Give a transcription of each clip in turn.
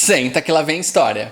Senta que lá vem história.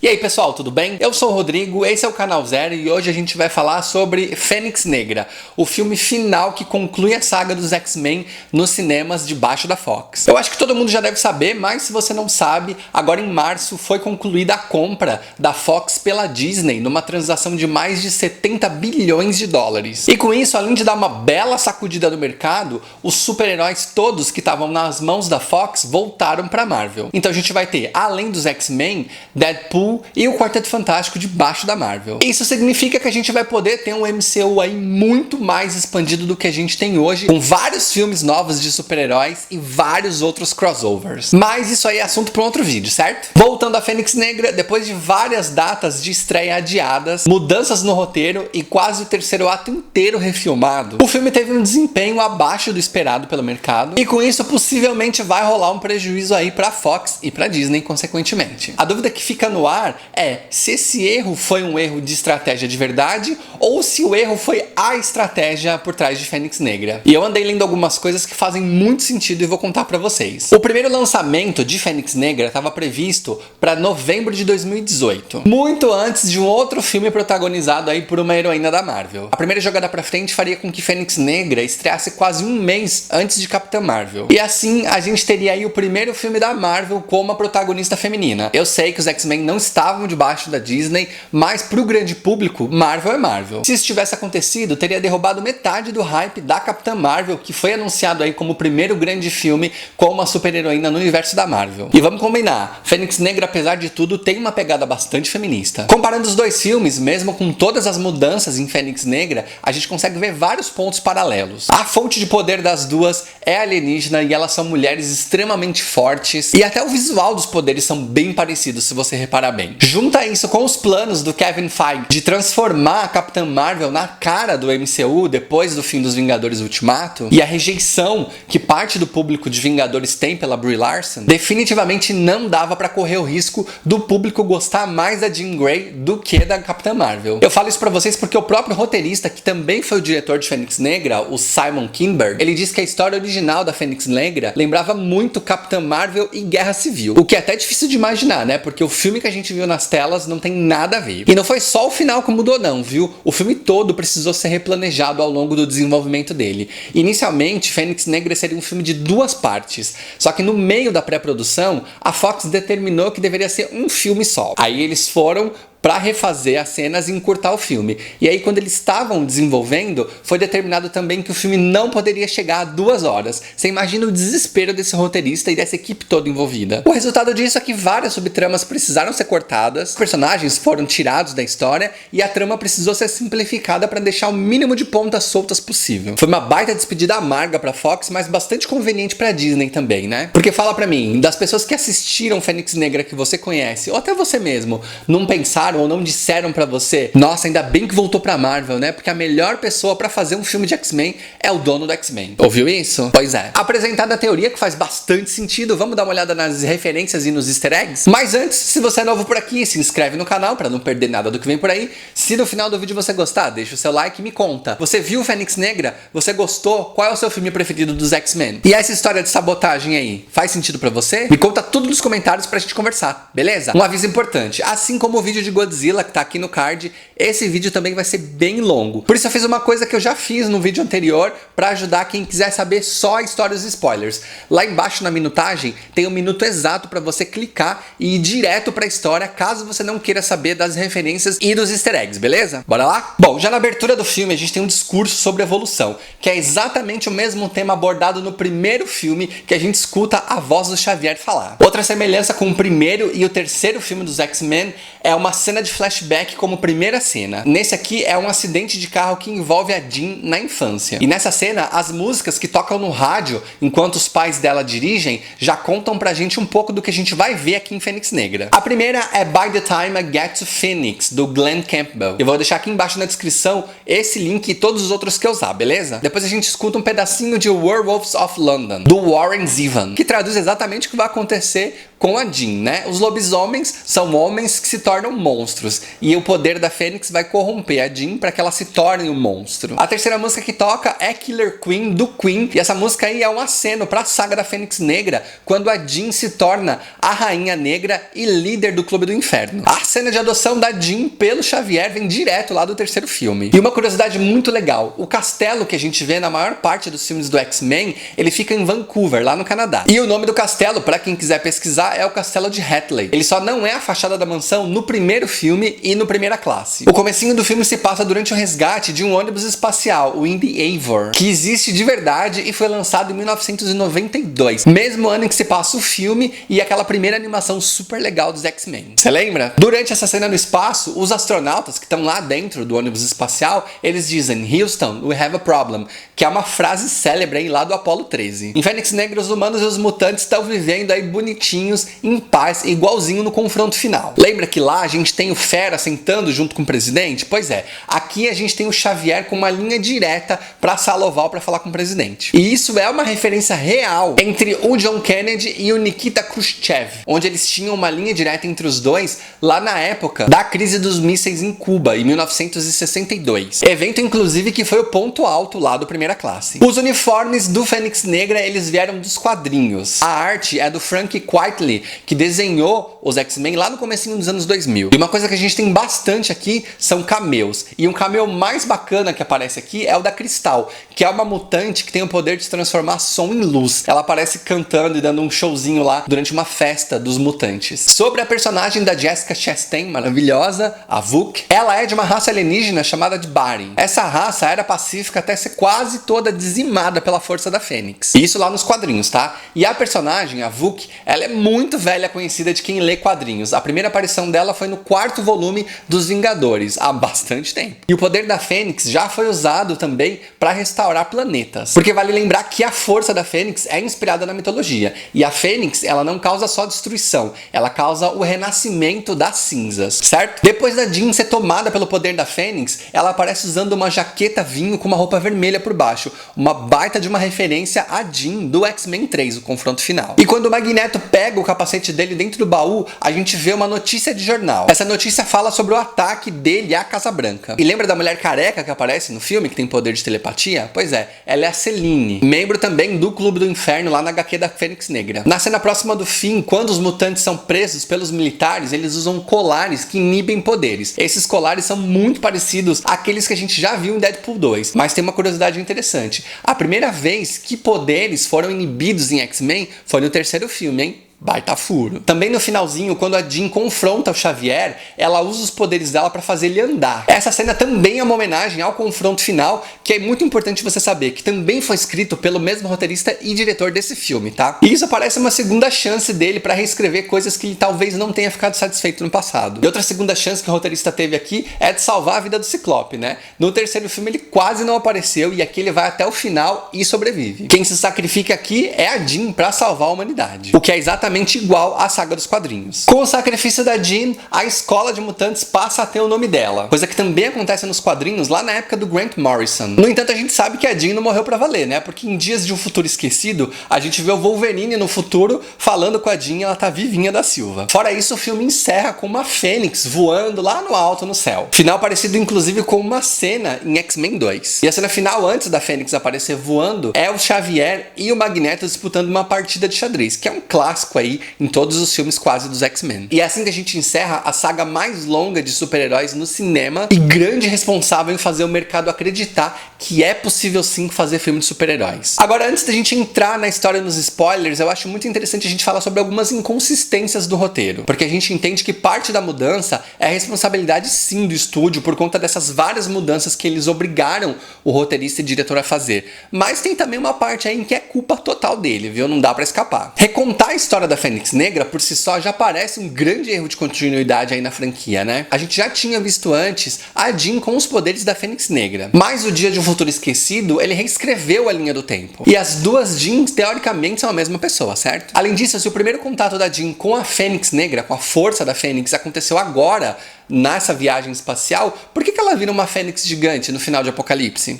E aí pessoal, tudo bem? Eu sou o Rodrigo, esse é o Canal Zero e hoje a gente vai falar sobre Fênix Negra, o filme final que conclui a saga dos X-Men nos cinemas debaixo da Fox. Eu acho que todo mundo já deve saber, mas se você não sabe, agora em março foi concluída a compra da Fox pela Disney numa transação de mais de 70 bilhões de dólares. E com isso, além de dar uma bela sacudida no mercado, os super-heróis todos que estavam nas mãos da Fox voltaram pra Marvel. Então a gente vai ter, além dos X-Men, Deadpool e o Quarteto Fantástico debaixo da Marvel. Isso significa que a gente vai poder ter um MCU aí muito mais expandido do que a gente tem hoje, com vários filmes novos de super-heróis e vários outros crossovers. Mas isso aí é assunto para um outro vídeo, certo? Voltando a Fênix Negra, depois de várias datas de estreia adiadas, mudanças no roteiro e quase o terceiro ato inteiro refilmado, o filme teve um desempenho abaixo do esperado pelo mercado e com isso possivelmente vai rolar um prejuízo aí para Fox e para Disney consequentemente. A dúvida que fica no ar é se esse erro foi um erro de estratégia de verdade ou se o erro foi a estratégia por trás de Fênix Negra. E eu andei lendo algumas coisas que fazem muito sentido e vou contar pra vocês. O primeiro lançamento de Fênix Negra estava previsto para novembro de 2018, muito antes de um outro filme protagonizado aí por uma heroína da Marvel. A primeira jogada pra frente faria com que Fênix Negra estreasse quase um mês antes de Capitã Marvel. E assim a gente teria aí o primeiro filme da Marvel como a protagonista feminina. Eu sei que os X-Men não estavam debaixo da Disney, mas pro grande público, Marvel é Marvel. Se isso tivesse acontecido, teria derrubado metade do hype da Capitã Marvel, que foi anunciado aí como o primeiro grande filme com uma super-heroína no universo da Marvel. E vamos combinar, Fênix Negra, apesar de tudo, tem uma pegada bastante feminista. Comparando os dois filmes, mesmo com todas as mudanças em Fênix Negra, a gente consegue ver vários pontos paralelos. A fonte de poder das duas é alienígena e elas são mulheres extremamente fortes, e até o visual dos poderes são bem parecidos, se você reparar bem. Junta isso com os planos do Kevin Feige de transformar a Capitã Marvel na cara do MCU depois do fim dos Vingadores Ultimato, e a rejeição que parte do público de Vingadores tem pela Brie Larson, definitivamente não dava pra correr o risco do público gostar mais da Jean Grey do que da Capitã Marvel. Eu falo isso pra vocês porque o próprio roteirista, que também foi o diretor de Fênix Negra, o Simon Kinberg, ele disse que a história original da Fênix Negra lembrava muito Capitã Marvel e Guerra Civil, o que é até difícil de imaginar, né? Porque o filme que a gente viu nas telas não tem nada a ver. E não foi só o final que mudou não, viu? O filme todo precisou ser replanejado ao longo do desenvolvimento dele. Inicialmente, Fênix Negra seria um filme de duas partes, só que no meio da pré-produção, a Fox determinou que deveria ser um filme só. Aí eles foram para refazer as cenas e encurtar o filme. E aí, quando eles estavam desenvolvendo, foi determinado também que o filme não poderia chegar a 2 horas. Você imagina o desespero desse roteirista e dessa equipe toda envolvida. O resultado disso é que várias subtramas precisaram ser cortadas, os personagens foram tirados da história e a trama precisou ser simplificada para deixar o mínimo de pontas soltas possível. Foi uma baita despedida amarga pra Fox, mas bastante conveniente pra Disney também, né? Porque fala pra mim, das pessoas que assistiram Fênix Negra que você conhece, ou até você mesmo, não pensaram ou não disseram pra você, nossa, ainda bem que voltou pra Marvel, né? Porque a melhor pessoa pra fazer um filme de X-Men é o dono do X-Men. Ouviu isso? Pois é. Apresentada a teoria que faz bastante sentido, vamos dar uma olhada nas referências e nos easter eggs? Mas antes, se você é novo por aqui, se inscreve no canal pra não perder nada do que vem por aí. Se no final do vídeo você gostar, deixa o seu like e me conta. Você viu Fênix Negra? Você gostou? Qual é o seu filme preferido dos X-Men? E essa história de sabotagem aí, faz sentido pra você? Me conta tudo nos comentários pra gente conversar, beleza? Um aviso importante, assim como o vídeo de Godzilla que tá aqui no card, esse vídeo também vai ser bem longo. Por isso eu fiz uma coisa que eu já fiz no vídeo anterior para ajudar quem quiser saber só a história dos spoilers. Lá embaixo na minutagem tem um minuto exato para você clicar e ir direto para a história, caso você não queira saber das referências e dos easter eggs, beleza? Bora lá? Bom, já na abertura do filme a gente tem um discurso sobre evolução, que é exatamente o mesmo tema abordado no primeiro filme que a gente escuta a voz do Xavier falar. Outra semelhança com o primeiro e o terceiro filme dos X-Men é uma cena de flashback como primeira cena. Nesse aqui é um acidente de carro que envolve a Jean na infância. E nessa cena, as músicas que tocam no rádio enquanto os pais dela dirigem já contam pra gente um pouco do que a gente vai ver aqui em Fênix Negra. A primeira é By the Time I Get to Phoenix, do Glenn Campbell. Eu vou deixar aqui embaixo na descrição esse link e todos os outros que eu usar, beleza? Depois a gente escuta um pedacinho de Werewolves of London, do Warren Zevon, que traduz exatamente o que vai acontecer com a Jean, né? Os lobisomens são homens que se tornam monstros e o poder da Fênix vai corromper a Jean para que ela se torne um monstro. A terceira música que toca é Killer Queen, do Queen, e essa música aí é um aceno para a saga da Fênix Negra, quando a Jean se torna a Rainha Negra e líder do Clube do Inferno. A cena de adoção da Jean pelo Xavier vem direto lá do terceiro filme. E uma curiosidade muito legal, o castelo que a gente vê na maior parte dos filmes do X-Men, ele fica em Vancouver, lá no Canadá. E o nome do castelo, para quem quiser pesquisar, é o Castelo de Hatley. Ele só não é a fachada da mansão no primeiro filme e no Primeira Classe. O comecinho do filme se passa durante o resgate de um ônibus espacial, o Indy Eivor, que existe de verdade e foi lançado em 1992, mesmo ano em que se passa o filme e aquela primeira animação super legal dos X-Men. Você lembra? Durante essa cena no espaço, os astronautas que estão lá dentro do ônibus espacial, eles dizem "Houston, we have a problem", que é uma frase célebre aí lá do Apollo 13. Em Fênix Negra, os humanos e os mutantes estão vivendo aí bonitinhos, em paz, igualzinho no confronto final. Lembra que lá a gente tem o Fera sentando junto com o presidente? Pois é, aqui a gente tem o Xavier com uma linha direta para a sala oval para falar com o presidente. E isso é uma referência real entre o John Kennedy e o Nikita Khrushchev, onde eles tinham uma linha direta entre os dois lá na época da crise dos mísseis em Cuba, em 1962. Evento, inclusive, que foi o ponto alto lá do Primeira Classe. Os uniformes do Fênix Negra, eles vieram dos quadrinhos. A arte é do Frank Quitely, que desenhou os X-Men lá no comecinho dos anos 2000. E uma coisa que a gente tem bastante aqui são cameos. E um cameo mais bacana que aparece aqui é o da Cristal, que é uma mutante que tem o poder de se transformar som em luz. Ela aparece cantando e dando um showzinho lá durante uma festa dos mutantes. Sobre a personagem da Jessica Chastain, maravilhosa, a Vuk, ela é de uma raça alienígena chamada de Bari. Essa raça era pacífica até ser quase toda dizimada pela força da Fênix. Isso lá nos quadrinhos, tá? E a personagem, a Vuk, ela é muito velha, conhecida de quem lê quadrinhos. A primeira aparição dela foi no 4º volume dos Vingadores, há bastante tempo. E o poder da Fênix já foi usado também para restaurar planetas. Porque vale lembrar que a força da Fênix é inspirada na mitologia. E a Fênix, ela não causa só destruição, ela causa o renascimento das cinzas, certo? Depois da Jean ser tomada pelo poder da Fênix, ela aparece usando uma jaqueta vinho com uma roupa vermelha por baixo. Uma baita de uma referência a Jean do X-Men 3, o confronto final. E quando o Magneto pega o capacete dele dentro do baú, a gente vê uma notícia de jornal. Essa notícia fala sobre o ataque dele à Casa Branca. E lembra da mulher careca que aparece no filme, que tem poder de telepatia? Pois é, ela é a Selene, membro também do Clube do Inferno lá na HQ da Fênix Negra. Na cena próxima do fim, quando os mutantes são presos pelos militares, eles usam colares que inibem poderes. Esses colares são muito parecidos àqueles que a gente já viu em Deadpool 2, mas tem uma curiosidade interessante. A primeira vez que poderes foram inibidos em X-Men foi no terceiro filme, hein? Baita furo. Também no finalzinho, quando a Jean confronta o Xavier, ela usa os poderes dela para fazer ele andar. Essa cena também é uma homenagem ao confronto final, que é muito importante você saber, que também foi escrito pelo mesmo roteirista e diretor desse filme, tá? E isso parece uma segunda chance dele para reescrever coisas que ele talvez não tenha ficado satisfeito no passado. E outra segunda chance que o roteirista teve aqui é de salvar a vida do Ciclope, né? No terceiro filme ele quase não apareceu e aqui ele vai até o final e sobrevive. Quem se sacrifica aqui é a Jean para salvar a humanidade, o que é exatamente igual à saga dos quadrinhos. Com o sacrifício da Jean, a escola de mutantes passa a ter o nome dela, coisa que também acontece nos quadrinhos lá na época do Grant Morrison. No entanto, a gente sabe que a Jean não morreu pra valer, né? Porque em Dias de um Futuro Esquecido, a gente vê o Wolverine no futuro falando com a Jean e ela tá vivinha da Silva. Fora isso, o filme encerra com uma fênix voando lá no alto no céu. Final parecido inclusive com uma cena em X-Men 2. E a cena final antes da fênix aparecer voando é o Xavier e o Magneto disputando uma partida de xadrez, que é um clássico aí em todos os filmes quase dos X-Men. E é assim que a gente encerra a saga mais longa de super-heróis no cinema e grande responsável em fazer o mercado acreditar que é possível sim fazer filme de super-heróis. Agora, antes da gente entrar na história nos spoilers, eu acho muito interessante a gente falar sobre algumas inconsistências do roteiro, porque a gente entende que parte da mudança é a responsabilidade sim do estúdio por conta dessas várias mudanças que eles obrigaram o roteirista e diretor a fazer. Mas tem também uma parte aí em que é culpa total dele, viu? Não dá pra escapar. Recontar a história da Fênix Negra por si só já parece um grande erro de continuidade aí na franquia, né? A gente já tinha visto antes a Jean com os poderes da Fênix Negra, mas o Dia de um Futuro Esquecido, ele reescreveu a linha do tempo. E as duas Jeans, teoricamente, são a mesma pessoa, certo? Além disso, se o primeiro contato da Jean com a Fênix Negra, com a força da Fênix, aconteceu agora, nessa viagem espacial, por que ela vira uma fênix gigante no final de Apocalipse?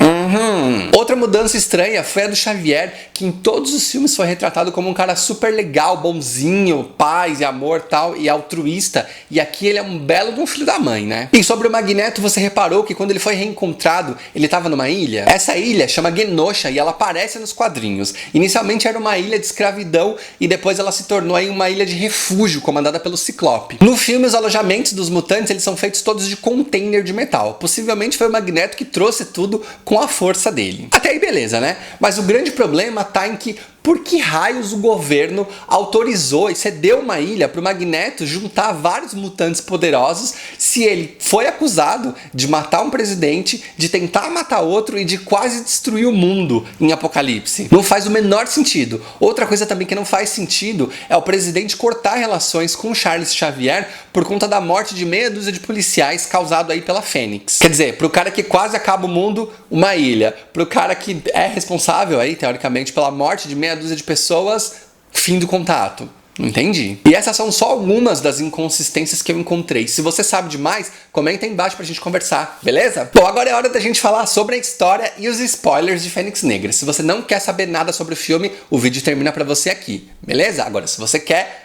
Outra mudança estranha foi a do Xavier, que em todos os filmes foi retratado como um cara super legal, bonzinho, paz e amor tal, e altruísta, e aqui ele é um belo de um filho da mãe, né? E sobre o Magneto, você reparou que quando ele foi reencontrado, ele estava numa ilha? Essa ilha chama Genosha e ela aparece nos quadrinhos. Inicialmente era uma ilha de escravidão e depois ela se tornou aí uma ilha de refúgio comandada pelo Ciclope. No filme, os alojamentos dos mutantes eles são feitos todos de container de metal. Possivelmente foi o Magneto que trouxe tudo com a força dele. Até aí beleza, né? Mas o grande problema tá em que por que raios o governo autorizou e cedeu uma ilha para o Magneto juntar vários mutantes poderosos se ele foi acusado de matar um presidente, de tentar matar outro e de quase destruir o mundo em Apocalipse? Não faz o menor sentido. Outra coisa também que não faz sentido é o presidente cortar relações com Charles Xavier por conta da morte de meia dúzia de policiais causado aí pela Fênix. Quer dizer, pro cara que quase acaba o mundo, uma ilha. Pro cara que é responsável aí, teoricamente, pela morte de meia dúzia de pessoas, fim do contato. Não entendi. E essas são só algumas das inconsistências que eu encontrei. Se você sabe de mais, comenta aí embaixo pra gente conversar, beleza? Bom, agora é hora da gente falar sobre a história e os spoilers de Fênix Negra. Se você não quer saber nada sobre o filme, o vídeo termina pra você aqui, beleza? Agora, se você quer,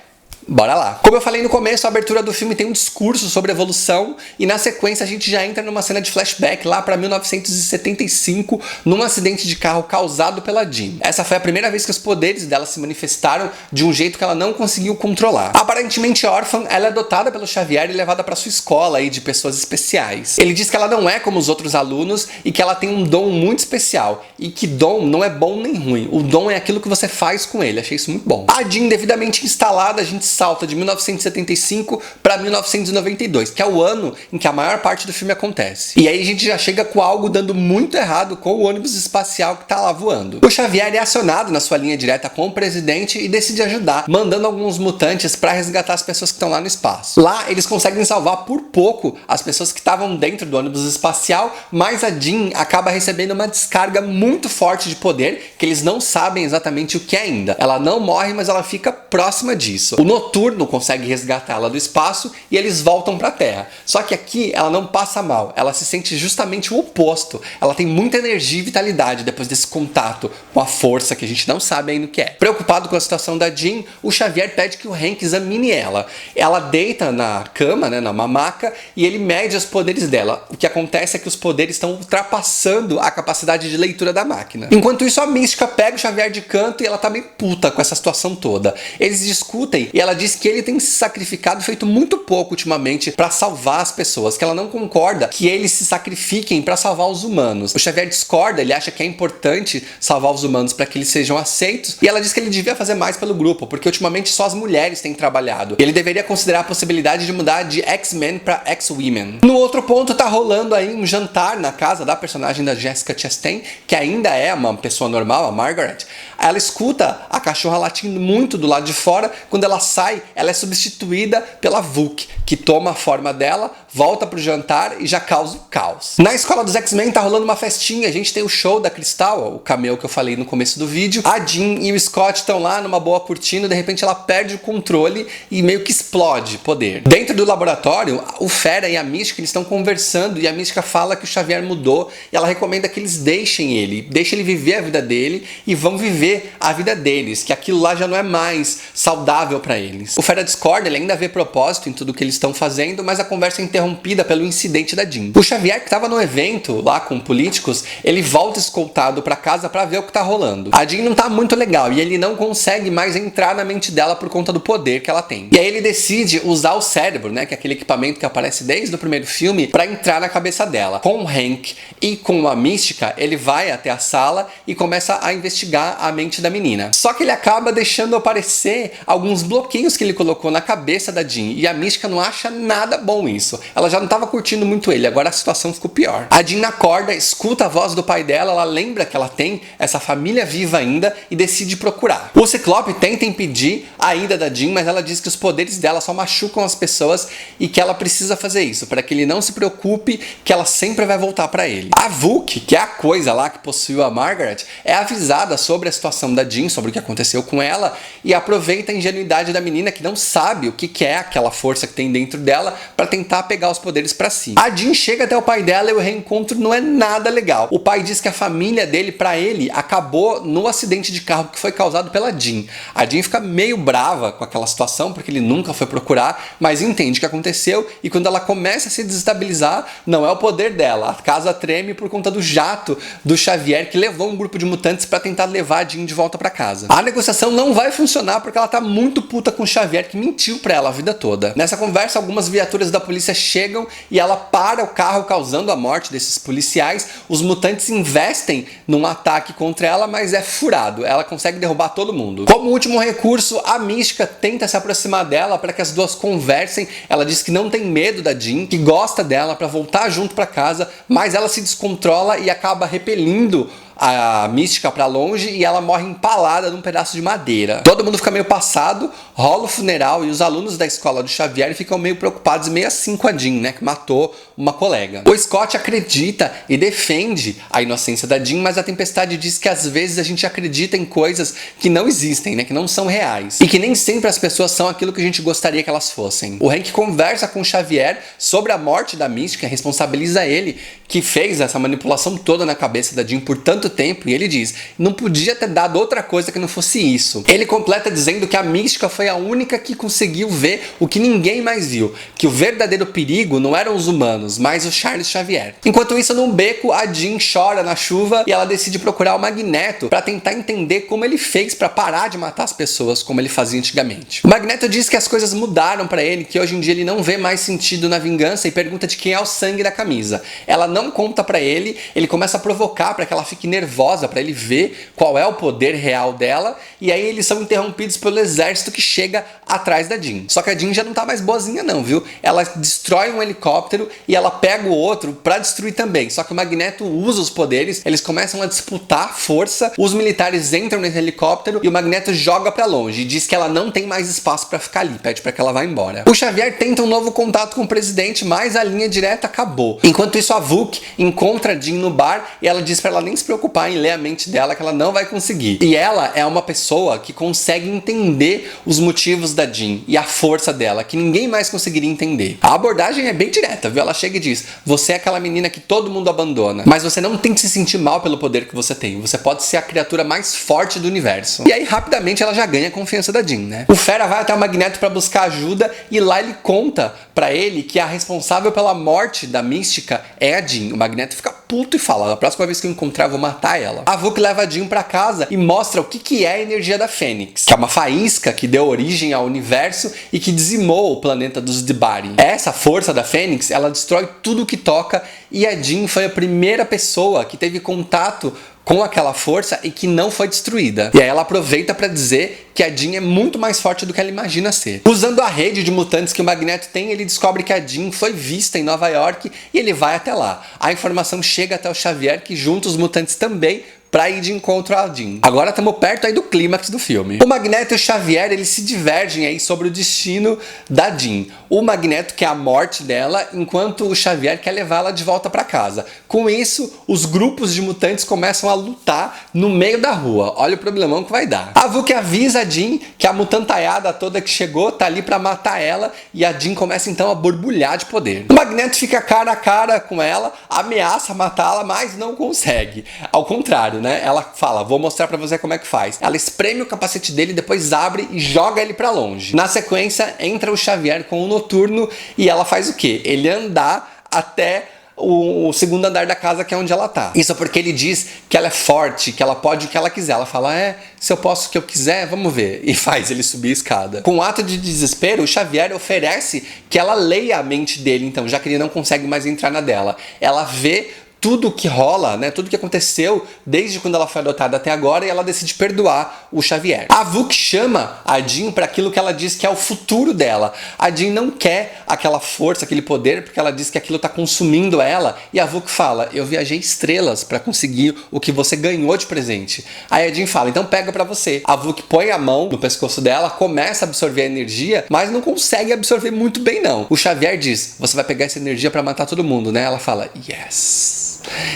bora lá. Como eu falei no começo, a abertura do filme tem um discurso sobre evolução e na sequência a gente já entra numa cena de flashback lá para 1975, num acidente de carro causado pela Jean. Essa foi a primeira vez que os poderes dela se manifestaram de um jeito que ela não conseguiu controlar. Aparentemente órfã, ela é adotada pelo Xavier e levada para sua escola aí de pessoas especiais. Ele diz que ela não é como os outros alunos e que ela tem um dom muito especial e que dom não é bom nem ruim. O dom é aquilo que você faz com ele. Achei isso muito bom. A Jean, devidamente instalada, a gente salta de 1975 para 1992, que é o ano em que a maior parte do filme acontece. E aí a gente já chega com algo dando muito errado com o ônibus espacial que tá lá voando. O Xavier é acionado na sua linha direta com o presidente e decide ajudar, mandando alguns mutantes para resgatar as pessoas que estão lá no espaço. Lá eles conseguem salvar por pouco as pessoas que estavam dentro do ônibus espacial, mas a Jean acaba recebendo uma descarga muito forte de poder que eles não sabem exatamente o que é ainda. Ela não morre, mas ela fica próxima disso. O Noturno consegue resgatá-la do espaço e eles voltam para a Terra. Só que aqui ela não passa mal, ela se sente justamente o oposto. Ela tem muita energia e vitalidade depois desse contato com a força que a gente não sabe ainda o que é. Preocupado com a situação da Jean, o Xavier pede que o Hank examine ela. Ela deita na cama, né, na maca, e ele mede os poderes dela. O que acontece é que os poderes estão ultrapassando a capacidade de leitura da máquina. Enquanto isso, a Mística pega o Xavier de canto e ela tá meio puta com essa situação toda. Eles discutem e ela diz que ele tem se sacrificado, feito muito pouco ultimamente para salvar as pessoas, que ela não concorda que eles se sacrifiquem para salvar os humanos. O Xavier discorda, ele acha que é importante salvar os humanos para que eles sejam aceitos, e ela diz que ele devia fazer mais pelo grupo, porque ultimamente só as mulheres têm trabalhado. Ele deveria considerar a possibilidade de mudar de X-Men para X-Women. No outro ponto, tá rolando aí um jantar na casa da personagem da Jessica Chastain, que ainda é uma pessoa normal, a Margaret. Ela escuta a cachorra latindo muito do lado de fora. Quando ela sai, ela é substituída pela Vuk, que toma a forma dela, volta pro jantar e já causa o caos. Na escola dos X-Men tá rolando uma festinha, a gente tem o show da Crystal, o cameo que eu falei no começo do vídeo. A Jean e o Scott estão lá numa boa curtindo, de repente ela perde o controle e meio que explode poder. Dentro do laboratório, o Fera e a Mística estão conversando e a Mística fala que o Xavier mudou e ela recomenda que eles deixem ele viver a vida dele e vão viver a vida deles, que aquilo lá já não é mais saudável para eles. O Fera discorda, ele ainda vê propósito em tudo que eles estão fazendo, mas a conversa é interrompida pelo incidente da Jean. O Xavier, que estava no evento lá com políticos, ele volta escoltado para casa para ver o que tá rolando. A Jean não tá muito legal e ele não consegue mais entrar na mente dela por conta do poder que ela tem. E aí ele decide usar o cérebro, né, que é aquele equipamento que aparece desde o primeiro filme, para entrar na cabeça dela. Com o Hank e com a Mística, ele vai até a sala e começa a investigar a mente da menina. Só que ele acaba deixando aparecer alguns bloqueios que ele colocou na cabeça da Jean, e a Mística não acha nada bom isso. Ela já não estava curtindo muito ele, agora a situação ficou pior. A Jean acorda, escuta a voz do pai dela, ela lembra que ela tem essa família viva ainda e decide procurar. O Ciclope tenta impedir a ida da Jean, mas ela diz que os poderes dela só machucam as pessoas e que ela precisa fazer isso, para que ele não se preocupe, que ela sempre vai voltar para ele. A Vuk, que é a coisa lá que possuiu a Margaret, é avisada sobre a situação da Jean, sobre o que aconteceu com ela, e aproveita a ingenuidade da menina que não sabe o que é aquela força que tem dentro dela para tentar pegar os poderes para si. A Jean chega até o pai dela e o reencontro não é nada legal. O pai diz que a família dele, para ele, acabou no acidente de carro que foi causado pela Jean. A Jean fica meio brava com aquela situação porque ele nunca foi procurar, mas entende o que aconteceu e quando ela começa a se desestabilizar, não é o poder dela. A casa treme por conta do jato do Xavier que levou um grupo de mutantes para tentar levar a Jean de volta para casa. A negociação não vai funcionar porque ela tá muito puta com o Xavier que mentiu para ela a vida toda. Nessa conversa, algumas viaturas da polícia chegam e ela para o carro causando a morte desses policiais. Os mutantes investem num ataque contra ela, mas é furado. Ela consegue derrubar todo mundo. Como último recurso, a Mística tenta se aproximar dela para que as duas conversem. Ela diz que não tem medo da Jean, que gosta dela para voltar junto para casa, mas ela se descontrola e acaba repelindo a Mística pra longe e ela morre empalada num pedaço de madeira. Todo mundo fica meio passado, rola o funeral e os alunos da escola do Xavier ficam meio preocupados, meio assim com a Jean, né, que matou uma colega. O Scott acredita e defende a inocência da Jean, mas a Tempestade diz que às vezes a gente acredita em coisas que não existem, né, que não são reais. E que nem sempre as pessoas são aquilo que a gente gostaria que elas fossem. O Hank conversa com o Xavier sobre a morte da Mística, responsabiliza ele, que fez essa manipulação toda na cabeça da Jean por tanto tempo, e ele diz, não podia ter dado outra coisa que não fosse isso. Ele completa dizendo que a Mística foi a única que conseguiu ver o que ninguém mais viu, que o verdadeiro perigo não eram os humanos, mas o Charles Xavier. Enquanto isso, num beco, a Jean chora na chuva e ela decide procurar o Magneto para tentar entender como ele fez para parar de matar as pessoas como ele fazia antigamente. O Magneto diz que as coisas mudaram para ele, que hoje em dia ele não vê mais sentido na vingança e pergunta de quem é o sangue da camisa. Ela não conta para ele, ele começa a provocar para que ela fique nervosa, para ele ver qual é o poder real dela, e aí eles são interrompidos pelo exército que chega atrás da Jean. Só que a Jean já não tá mais boazinha não, viu? Ela destrói um helicóptero e ela pega o outro para destruir também. Só que o Magneto usa os poderes, eles começam a disputar força, os militares entram nesse helicóptero e o Magneto joga para longe e diz que ela não tem mais espaço para ficar ali, pede para que ela vá embora. O Xavier tenta um novo contato com o presidente, mas a linha direta acabou. Enquanto isso, a Vuk encontra a Jean no bar e ela diz para ela nem se preocupar em ler a mente dela, que ela não vai conseguir. E ela é uma pessoa que consegue entender os motivos da Jean e a força dela, que ninguém mais conseguiria entender. A abordagem é bem direta, viu? Ela chega e diz, você é aquela menina que todo mundo abandona, mas você não tem que se sentir mal pelo poder que você tem. Você pode ser a criatura mais forte do universo. E aí, rapidamente, ela já ganha a confiança da Jean, né? O Fera vai até o Magneto para buscar ajuda e lá ele conta para ele que a responsável pela morte da Mística é a Jean. O Magneto fica puto e fala, a próxima vez que eu encontrar, eu vou matar ela. A Vuk leva a Jean pra casa e mostra o que é a energia da Fênix, que é uma faísca que deu origem ao universo e que dizimou o planeta dos D'Bari. Essa força da Fênix, ela destrói tudo que toca e a Jean foi a primeira pessoa que teve contato com aquela força e que não foi destruída. E aí ela aproveita para dizer que a Jean é muito mais forte do que ela imagina ser. Usando a rede de mutantes que o Magneto tem, ele descobre que a Jean foi vista em Nova York e ele vai até lá. A informação chega até o Xavier, que junta os mutantes também pra ir de encontro a Jean. Agora estamos perto aí do clímax do filme. O Magneto e o Xavier, eles se divergem aí sobre o destino da Jean. O Magneto quer a morte dela, enquanto o Xavier quer levá-la de volta pra casa. Com isso, os grupos de mutantes começam a lutar no meio da rua. Olha o problemão que vai dar. A Vuk avisa a Jean que a mutantaiada toda que chegou tá ali pra matar ela, e a Jean começa então a borbulhar de poder. O Magneto fica cara a cara com ela, ameaça matá-la, mas não consegue. Ao contrário, né? Ela fala, vou mostrar pra você como é que faz. Ela espreme o capacete dele, depois abre e joga ele pra longe. Na sequência, entra o Xavier com o Noturno e ela faz o quê? Ele andar até o segundo andar da casa, que é onde ela tá. Isso porque ele diz que ela é forte, que ela pode o que ela quiser. Ela fala, se eu posso o que eu quiser, vamos ver. E faz ele subir a escada. Com um ato de desespero, o Xavier oferece que ela leia a mente dele, então, já que ele não consegue mais entrar na dela. Ela vê tudo o que rola, né? Tudo que aconteceu desde quando ela foi adotada até agora, e ela decide perdoar o Xavier. A Vuk chama a Jean para aquilo que ela diz que é o futuro dela. A Jean não quer aquela força, aquele poder, porque ela diz que aquilo está consumindo ela, e a Vuk fala, eu viajei estrelas para conseguir o que você ganhou de presente. Aí a Jean fala, então pega para você. A Vuk põe a mão no pescoço dela, começa a absorver a energia, mas não consegue absorver muito bem não. O Xavier diz, você vai pegar essa energia para matar todo mundo, né? Ela fala, yes.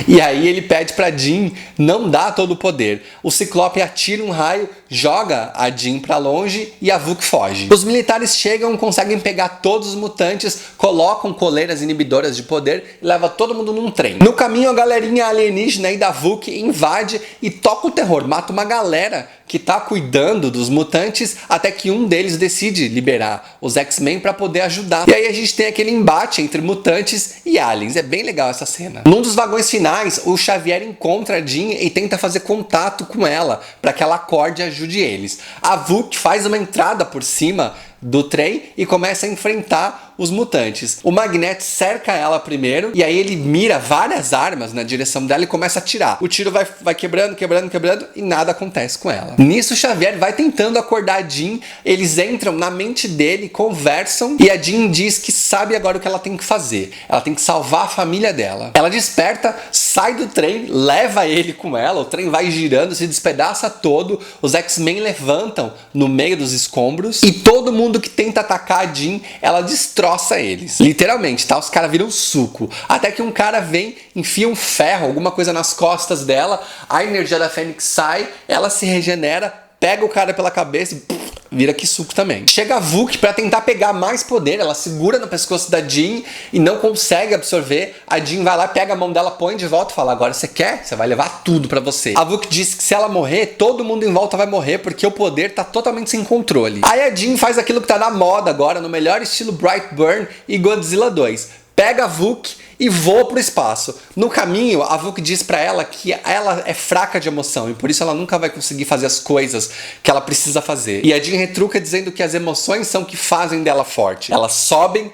E aí ele pede pra Jean não dar todo o poder. O Ciclope atira um raio, joga a Jean pra longe e a Vuk foge. Os militares chegam, conseguem pegar todos os mutantes, colocam coleiras inibidoras de poder e leva todo mundo num trem. No caminho, a galerinha alienígena aí da Vuk invade e toca o terror, mata uma galera que tá cuidando dos mutantes, até que um deles decide liberar os X-Men pra poder ajudar. E aí a gente tem aquele embate entre mutantes e aliens. É bem legal essa cena. Num dos vagões finais, o Xavier encontra a Jean e tenta fazer contato com ela para que ela acorde e ajude eles. A Vuk faz uma entrada por cima do trem e começa a enfrentar os mutantes. O Magneto cerca ela primeiro e aí ele mira várias armas na direção dela e começa a atirar. O tiro vai quebrando e nada acontece com ela. Nisso o Xavier vai tentando acordar a Jean, eles entram na mente dele, conversam e a Jean diz que sabe agora o que ela tem que fazer. Ela tem que salvar a família dela. Ela desperta, sai do trem, leva ele com ela, o trem vai girando, se despedaça todo, os X-Men levantam no meio dos escombros e todo mundo que tenta atacar a Jean, ela destroça eles. Literalmente, tá? Os caras viram suco. Até que um cara vem, enfia um ferro, alguma coisa nas costas dela, a energia da Fênix sai, ela se regenera, pega o cara pela cabeça e vira que suco também. Chega a Vuk pra tentar pegar mais poder, ela segura no pescoço da Jean e não consegue absorver. A Jean vai lá, pega a mão dela, põe de volta e fala, agora você quer? Você vai levar tudo pra você. A Vuk diz que se ela morrer, todo mundo em volta vai morrer porque o poder tá totalmente sem controle. Aí a Jean faz aquilo que tá na moda agora, no melhor estilo Brightburn e Godzilla 2. Pega a Vuk e voa pro espaço. No caminho, a Vuk diz pra ela que ela é fraca de emoção e por isso ela nunca vai conseguir fazer as coisas que ela precisa fazer. E a Jean retruca dizendo que as emoções são que fazem dela forte. Elas sobem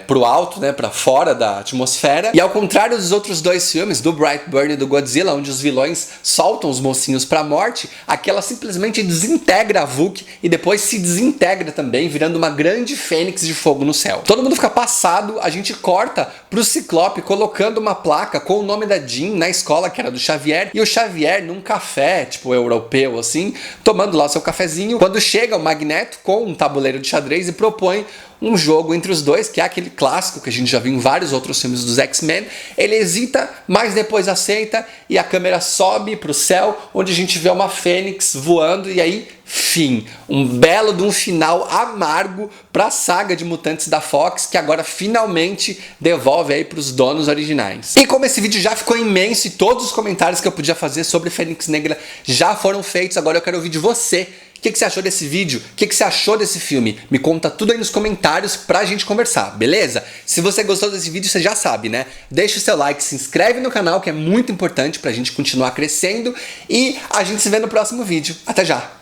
pro alto, né, pra fora da atmosfera. E ao contrário dos outros dois filmes, do Brightburn e do Godzilla, onde os vilões soltam os mocinhos pra morte, aqui ela simplesmente desintegra a Vuk e depois se desintegra também, virando uma grande fênix de fogo no céu. Todo mundo fica passado, a gente corta pro Ciclope colocando uma placa com o nome da Jean na escola, que era do Xavier, e o Xavier num café, tipo europeu assim, tomando lá o seu cafezinho, quando chega o Magneto com um tabuleiro de xadrez e propõe um jogo entre os dois, que é aquele clássico que a gente já viu em vários outros filmes dos X-Men. Ele hesita, mas depois aceita e a câmera sobe pro céu, onde a gente vê uma fênix voando e aí, fim. Um belo de um final amargo pra saga de mutantes da Fox, que agora finalmente devolve aí pros donos originais. E como esse vídeo já ficou imenso e todos os comentários que eu podia fazer sobre Fênix Negra já foram feitos, agora eu quero ouvir de você. O que você achou desse vídeo? O que você achou desse filme? Me conta tudo aí nos comentários pra gente conversar, beleza? Se você gostou desse vídeo, você já sabe, né? Deixa o seu like, se inscreve no canal, que é muito importante pra gente continuar crescendo. E a gente se vê no próximo vídeo. Até já!